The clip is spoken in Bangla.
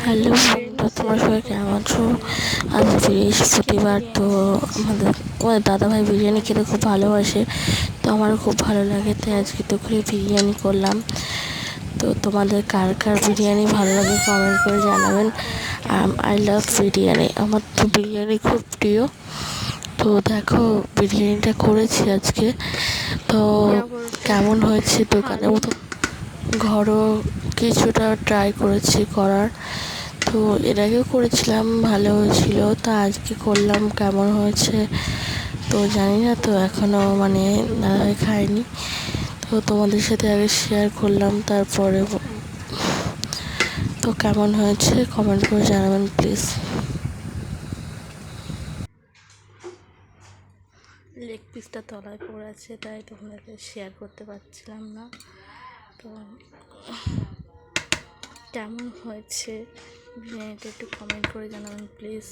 হ্যালো বন্ধুরা, তোমরা সবাই কেমন আছো? আজ বৃহস্পতিবার, তো আমাদের দাদাভাই বিরিয়ানি খেতে খুব ভালোবাসে, তো আমারও খুব ভালো লাগে, তাই আজকে তো করে বিরিয়ানি করলাম। তো তোমাদের কার কার বিরিয়ানি ভালো লাগে কমেন্ট করে জানাবেন। আই লাভ বিরিয়ানি, আমার তো বিরিয়ানি খুব প্রিয়। তো দেখো, বিরিয়ানিটা করেছি আজকে, তো কেমন হয়েছে দোকানের মতো ঘরও কিছুটা ট্রাই করেছি করার। তো এর আগেও করেছিলাম, ভালো হয়েছিল, তা আজকে করলাম কেমন হয়েছে তো জানি না, তো এখনও মানে দাদাভাই খাইনি, তো তোমাদের সাথে আগে শেয়ার করলাম, তারপরে তো কেমন হয়েছে কমেন্ট করে জানাবেন প্লিজ। লেগ পিসটা তলায় পড়ে আছে, তাই তোমাদেরকে শেয়ার করতে পারছিলাম না। তো কেমন হয়েছে বিরিয়ানিটা একটু কমেন্ট করে জানাবেন প্লিজ।